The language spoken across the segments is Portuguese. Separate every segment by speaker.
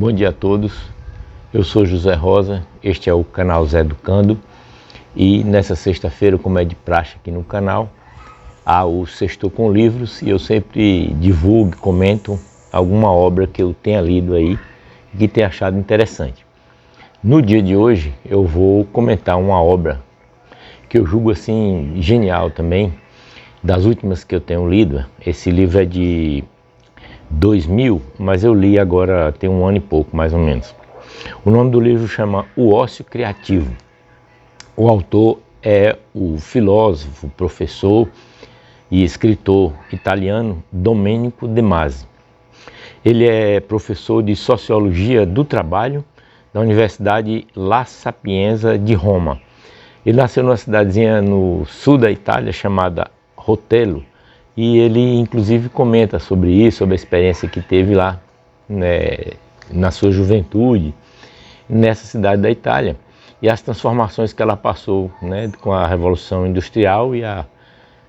Speaker 1: Bom dia a todos, eu sou José Rosa, este é o canal Zé Educando e nessa sexta-feira, como é de praxe aqui no canal, há o Sextou com Livros e eu sempre divulgo, comento alguma obra que eu tenha lido aí e que tenha achado interessante. No dia de hoje eu vou comentar uma obra que eu julgo assim genial também, das últimas que eu tenho lido. Esse livro é de 2000, mas eu li agora tem um ano e pouco, mais ou menos. O nome do livro chama O Ócio Criativo. O autor é o filósofo, professor e escritor italiano Domenico De Masi. Ele é professor de Sociologia do Trabalho da Universidade La Sapienza de Roma. Ele nasceu numa cidadezinha no sul da Itália chamada Rotello, e ele inclusive comenta sobre isso, sobre a experiência que teve lá, né, na sua juventude, nessa cidade da Itália, e as transformações que ela passou, né, com a Revolução Industrial e a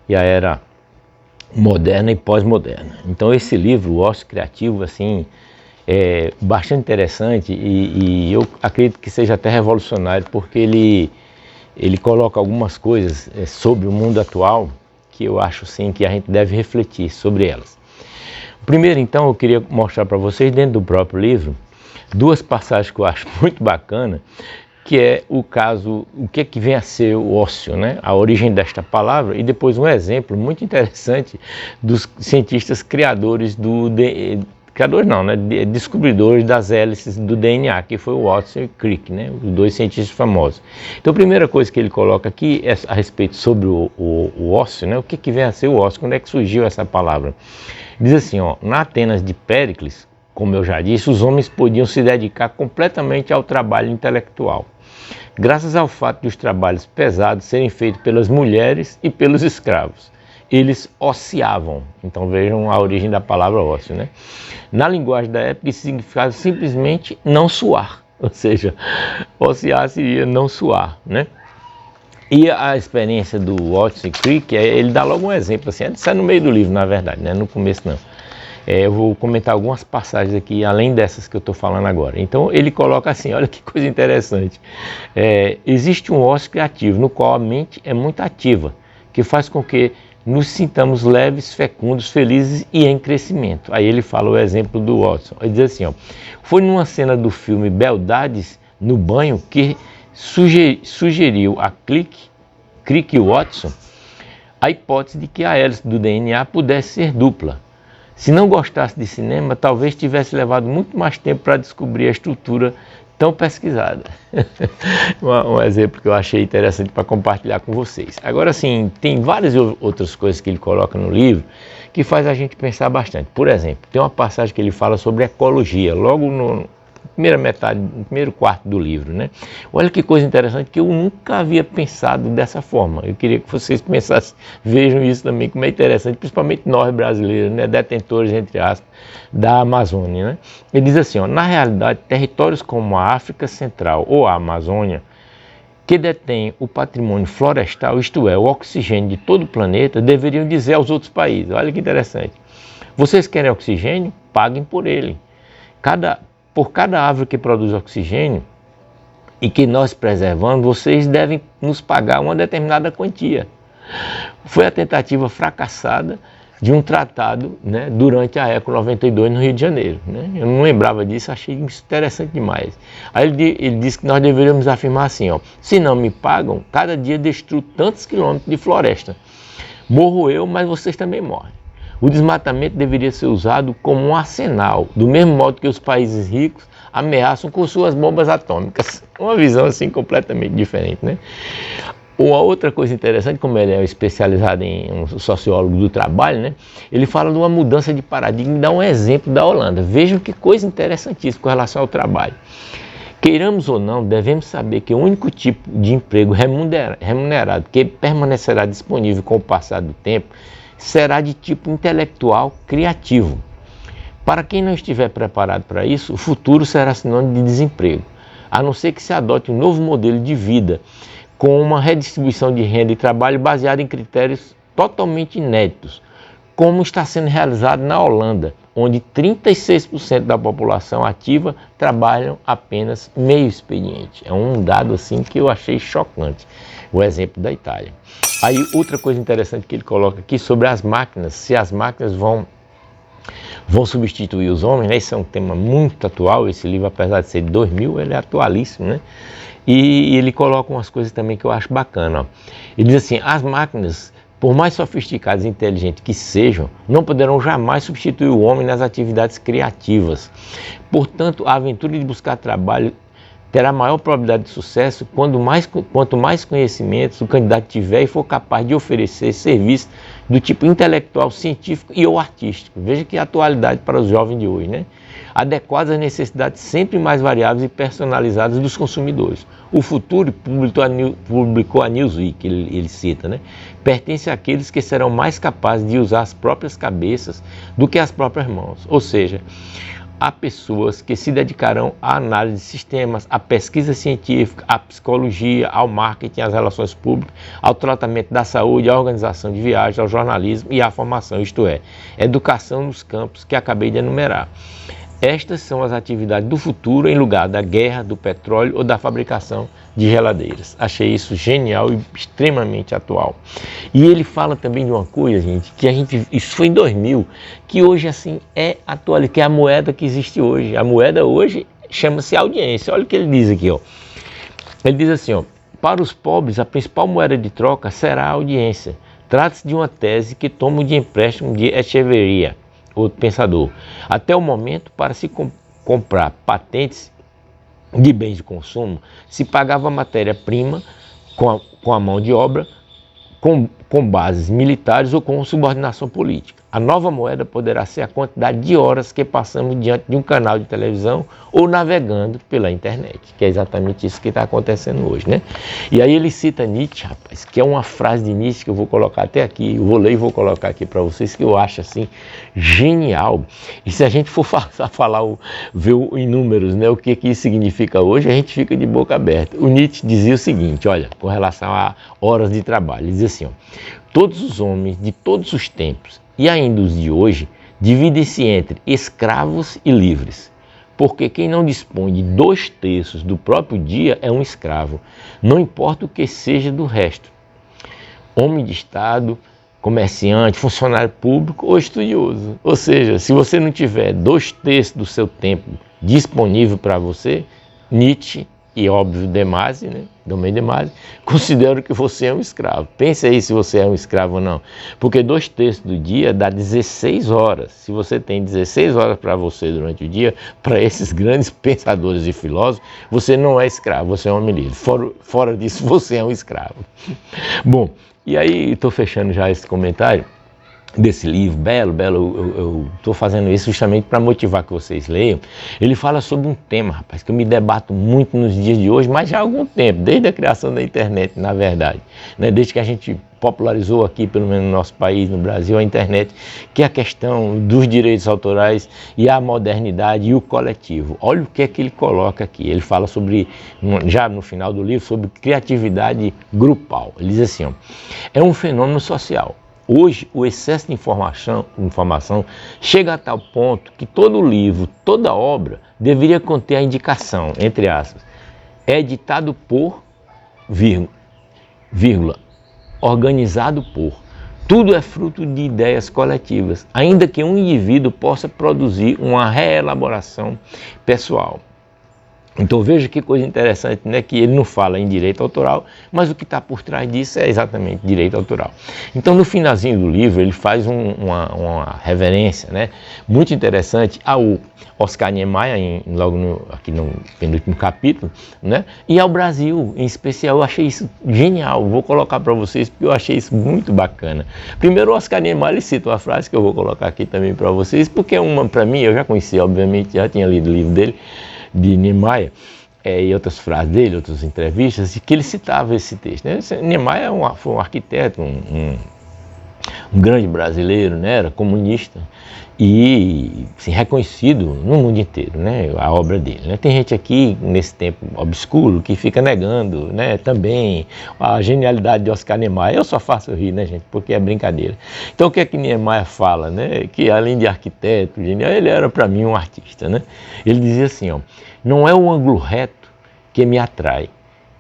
Speaker 1: era moderna e pós-moderna. Então esse livro, O Ócio Criativo, assim, é bastante interessante e eu acredito que seja até revolucionário, porque ele coloca algumas coisas sobre o mundo atual que eu acho sim que a gente deve refletir sobre elas. Primeiro, então, eu queria mostrar para vocês, dentro do próprio livro, duas passagens que eu acho muito bacana, que é o caso, o que vem a ser o ócio, né? A origem desta palavra, e depois um exemplo muito interessante dos cientistas criadores criadores não, né? Descobridores das hélices do DNA, que foi o Watson e Crick, né? Os dois cientistas famosos. Então a primeira coisa que ele coloca aqui é a respeito sobre o ócio, né? O que vem a ser o ócio, quando é que surgiu essa palavra? Diz assim, ó, na Atenas de Péricles, como eu já disse, os homens podiam se dedicar completamente ao trabalho intelectual, graças ao fato de os trabalhos pesados serem feitos pelas mulheres e pelos escravos. Eles ociavam. Então vejam a origem da palavra ócio, né? Na linguagem da época isso significava simplesmente não suar, ou seja, ociar seria não suar, né? E a experiência do Watson e Crick, ele dá logo um exemplo, assim, isso é no meio do livro, na verdade, né? No começo não. Eu vou comentar algumas passagens aqui, além dessas que eu estou falando agora. Então ele coloca assim, olha que coisa interessante. Existe um ócio criativo, no qual a mente é muito ativa, que faz com que nos sintamos leves, fecundos, felizes e em crescimento. Aí ele fala o exemplo do Watson. Ele diz assim, ó, foi numa cena do filme Beldades no Banho que sugeriu a Crick e Watson a hipótese de que a hélice do DNA pudesse ser dupla. Se não gostasse de cinema, talvez tivesse levado muito mais tempo para descobrir a estrutura tão pesquisada. Um exemplo que eu achei interessante para compartilhar com vocês. Agora sim, tem várias outras coisas que ele coloca no livro que faz a gente pensar bastante. Por exemplo, tem uma passagem que ele fala sobre ecologia, logo primeira metade, no primeiro quarto do livro, né? Olha que coisa interessante, que eu nunca havia pensado dessa forma. Eu queria que vocês pensassem, vejam isso também, como é interessante, principalmente nós brasileiros, né? Detentores, entre aspas, da Amazônia, né? Ele diz assim, ó, na realidade, territórios como a África Central ou a Amazônia, que detêm o patrimônio florestal, isto é, o oxigênio de todo o planeta, deveriam dizer aos outros países, olha que interessante, vocês querem oxigênio? Paguem por ele. Por cada árvore que produz oxigênio e que nós preservamos, vocês devem nos pagar uma determinada quantia. Foi a tentativa fracassada de um tratado, né, durante a Eco 92 no Rio de Janeiro, né? Eu não lembrava disso, achei isso interessante demais. Aí ele disse que nós deveríamos afirmar assim, ó, se não me pagam, cada dia destruo tantos quilômetros de floresta. Morro eu, mas vocês também morrem. O desmatamento deveria ser usado como um arsenal, do mesmo modo que os países ricos ameaçam com suas bombas atômicas. Uma visão assim completamente diferente, né? Uma outra coisa interessante, como ele é especializado em um sociólogo do trabalho, né? Ele fala de uma mudança de paradigma e dá um exemplo da Holanda. Vejam que coisa interessantíssima com relação ao trabalho. Queiramos ou não, devemos saber que o único tipo de emprego remunerado que permanecerá disponível com o passar do tempo será de tipo intelectual criativo. Para quem não estiver preparado para isso, o futuro será sinônimo de desemprego, a não ser que se adote um novo modelo de vida, com uma redistribuição de renda e trabalho baseada em critérios totalmente inéditos, como está sendo realizado na Holanda, onde 36% da população ativa trabalham apenas meio expediente. É um dado assim que eu achei chocante, o exemplo da Itália. Aí outra coisa interessante que ele coloca aqui sobre as máquinas, se as máquinas vão substituir os homens, né? Isso é um tema muito atual, esse livro, apesar de ser de 2000, ele é atualíssimo, né? E ele coloca umas coisas também que eu acho bacana, ó. Ele diz assim, as máquinas, por mais sofisticadas e inteligentes que sejam, não poderão jamais substituir o homem nas atividades criativas. Portanto, a aventura de buscar trabalho terá maior probabilidade de sucesso quanto mais conhecimentos o candidato tiver e for capaz de oferecer serviços do tipo intelectual, científico e ou artístico. Veja que atualidade para os jovens de hoje, né? Adequadas às necessidades sempre mais variáveis e personalizadas dos consumidores. O futuro, publicou a Newsweek, ele cita, né? Pertence àqueles que serão mais capazes de usar as próprias cabeças do que as próprias mãos. Ou seja, há pessoas que se dedicarão à análise de sistemas, à pesquisa científica, à psicologia, ao marketing, às relações públicas, ao tratamento da saúde, à organização de viagens, ao jornalismo e à formação, isto é, educação nos campos que acabei de enumerar. Estas são as atividades do futuro em lugar da guerra, do petróleo ou da fabricação de geladeiras. Achei isso genial e extremamente atual. E ele fala também de uma coisa, gente, isso foi em 2000, que hoje assim é atual, que é a moeda que existe hoje. A moeda hoje chama-se audiência. Olha o que ele diz aqui, ó. Ele diz assim, ó, para os pobres a principal moeda de troca será a audiência. Trata-se de uma tese que toma de empréstimo de Echeverria, outro pensador. Até o momento, para se comprar patentes de bens de consumo, se pagava matéria-prima com a mão de obra, com bases militares ou com subordinação política. A nova moeda poderá ser a quantidade de horas que passamos diante de um canal de televisão ou navegando pela internet, que é exatamente isso que está acontecendo hoje, né? E aí ele cita Nietzsche, rapaz, que é uma frase de Nietzsche que eu vou colocar até aqui, eu vou ler e vou colocar aqui para vocês, que eu acho assim genial. E se a gente for ver em números, né, o que isso significa hoje, a gente fica de boca aberta. O Nietzsche dizia o seguinte, olha, com relação a horas de trabalho, ele dizia assim, ó, todos os homens de todos os tempos e ainda os de hoje dividem-se entre escravos e livres, porque quem não dispõe de 2/3 do próprio dia é um escravo, não importa o que seja do resto, homem de Estado, comerciante, funcionário público ou estudioso. Ou seja, se você não tiver 2/3 do seu tempo disponível para você, Nietzsche e óbvio Demasi, né? Domênio Demasi, considero que você é um escravo. Pense aí se você é um escravo ou não. Porque 2/3 do dia dá 16 horas. Se você tem 16 horas para você durante o dia, para esses grandes pensadores e filósofos, você não é escravo, você é um homem livre. Fora disso, você é um escravo. Bom, e aí estou fechando já esse comentário desse livro, belo, eu estou fazendo isso justamente para motivar que vocês leiam. Ele fala sobre um tema, rapaz, que eu me debato muito nos dias de hoje, mas já há algum tempo, desde a criação da internet, na verdade, né? Desde que a gente popularizou aqui, pelo menos no nosso país, no Brasil, a internet, que é a questão dos direitos autorais e a modernidade e o coletivo. Olha o que é que ele coloca aqui. Ele fala sobre, já no final do livro, sobre criatividade grupal. Ele diz assim, ó, é um fenômeno social. Hoje, o excesso de informação chega a tal ponto que todo livro, toda obra, deveria conter a indicação, entre aspas, é editado por, vírgula, organizado por. Tudo é fruto de ideias coletivas, ainda que um indivíduo possa produzir uma reelaboração pessoal. Então veja que coisa interessante, né? Que ele não fala em direito autoral, mas o que está por trás disso é exatamente direito autoral. Então no finalzinho do livro ele faz uma reverência, né, muito interessante ao Oscar Niemeyer, aqui no penúltimo capítulo, né, e ao Brasil em especial. Eu achei isso genial, vou colocar para vocês porque eu achei isso muito bacana. Primeiro o Oscar Niemeyer ele cita uma frase que eu vou colocar aqui também para vocês, porque é uma, para mim, eu já conheci, obviamente, já tinha lido o livro dele, de Niemeyer, e outras frases dele, outras entrevistas, e que ele citava esse texto, né? Niemeyer foi um arquiteto, um grande brasileiro, né? Era comunista e assim, reconhecido no mundo inteiro, né? A obra dele, né? Tem gente aqui nesse tempo obscuro que fica negando, né? Também a genialidade de Oscar Niemeyer. Eu só faço rir, né, gente? Porque é brincadeira. Então o que é que Niemeyer fala, né? Que além de arquiteto, genial, ele era para mim um artista, né? Ele dizia assim, ó, não é o ângulo reto que me atrai,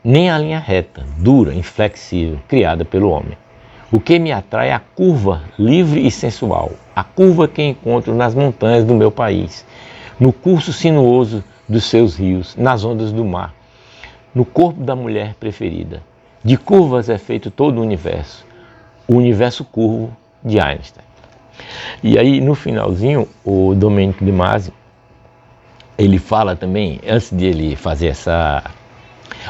Speaker 1: nem a linha reta, dura, inflexível, criada pelo homem. O que me atrai é a curva livre e sensual, a curva que encontro nas montanhas do meu país, no curso sinuoso dos seus rios, nas ondas do mar, no corpo da mulher preferida. De curvas é feito todo o universo curvo de Einstein. E aí, no finalzinho, o Domênico de Masi, ele fala também, antes de ele fazer essa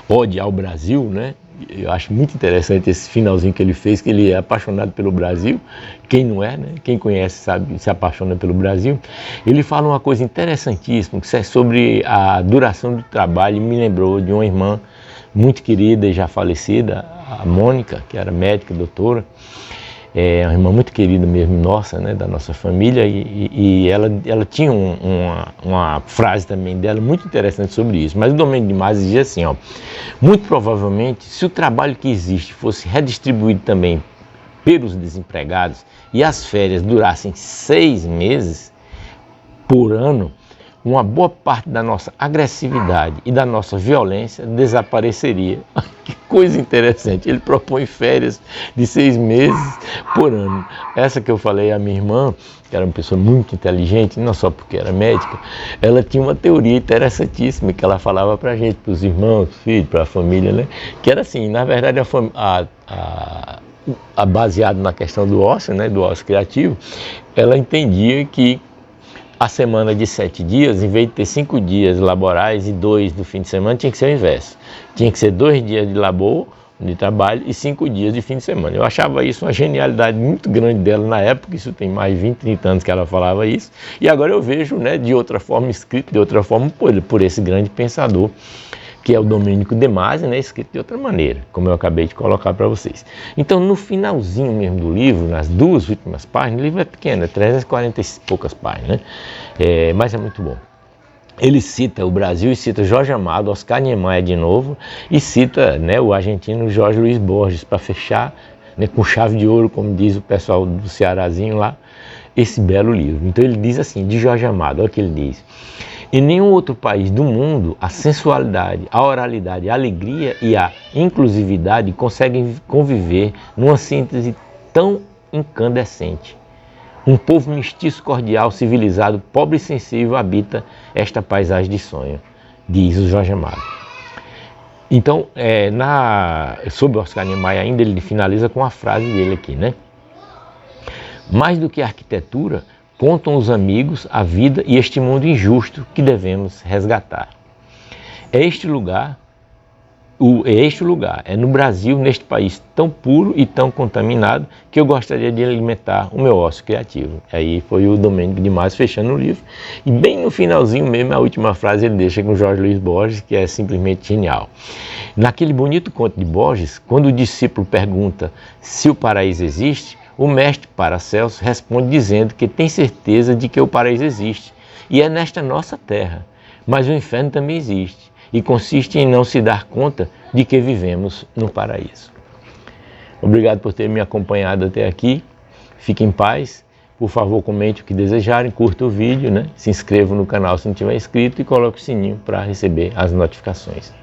Speaker 1: ode ao Brasil, né? Eu acho muito interessante esse finalzinho que ele fez, que ele é apaixonado pelo Brasil. Quem não é, né? Quem conhece sabe, se apaixona pelo Brasil. Ele fala uma coisa interessantíssima, que é sobre a duração do trabalho. Me lembrou de uma irmã muito querida e já falecida, a Mônica, que era médica, doutora. É uma irmã muito querida mesmo, nossa, né, da nossa família, e ela tinha uma frase também dela muito interessante sobre isso. Mas o Domênico de Masi dizia assim, ó, muito provavelmente, se o trabalho que existe fosse redistribuído também pelos desempregados e as férias durassem 6 meses por ano, uma boa parte da nossa agressividade e da nossa violência desapareceria. Que coisa interessante, ele propõe férias de 6 meses por ano. Essa que eu falei à minha irmã, que era uma pessoa muito inteligente, não só porque era médica, ela tinha uma teoria interessantíssima que ela falava para a gente, para os irmãos, filhos, para a família, né? Que era assim, na verdade, baseado na questão do ócio, né? Do ócio criativo, ela entendia que a semana de 7 dias, em vez de ter 5 dias laborais e 2 do fim de semana, tinha que ser o inverso. Tinha que ser 2 dias de labor, de trabalho, e 5 dias de fim de semana. Eu achava isso uma genialidade muito grande dela na época, isso tem mais de 20, 30 anos que ela falava isso, e agora eu vejo, né, de outra forma, escrito de outra forma, por esse grande pensador, que é o Domênico de Masi, né, escrito de outra maneira, como eu acabei de colocar para vocês. Então, no finalzinho mesmo do livro, nas 2 últimas páginas, o livro é pequeno, é 340 e poucas páginas, né? Mas é muito bom. Ele cita o Brasil e cita Jorge Amado, Oscar Niemeyer de novo, e cita, né, o argentino Jorge Luiz Borges, para fechar, né, com chave de ouro, como diz o pessoal do Cearazinho lá, esse belo livro. Então ele diz assim, de Jorge Amado, olha o que ele diz: em nenhum outro país do mundo, a sensualidade, a oralidade, a alegria e a inclusividade conseguem conviver numa síntese tão incandescente. Um povo mestiço, cordial, civilizado, pobre e sensível habita esta paisagem de sonho, diz o Jorge Amado. Então, sobre Oscar Niemeyer ainda, ele finaliza com a frase dele aqui, né? Mais do que a arquitetura, contam os amigos, a vida e este mundo injusto que devemos resgatar. É este lugar, é no Brasil, neste país tão puro e tão contaminado, que eu gostaria de alimentar o meu ócio criativo. Aí foi o Domênico de Masi fechando o livro. E bem no finalzinho mesmo, a última frase ele deixa com Jorge Luiz Borges, que é simplesmente genial. Naquele bonito conto de Borges, quando o discípulo pergunta se o paraíso existe, o mestre Paracelso responde dizendo que tem certeza de que o paraíso existe, e é nesta nossa terra, mas o inferno também existe, e consiste em não se dar conta de que vivemos no paraíso. Obrigado por ter me acompanhado até aqui, fique em paz, por favor comente o que desejarem, curta o vídeo, né? Se inscreva no canal se não tiver inscrito e coloque o sininho para receber as notificações.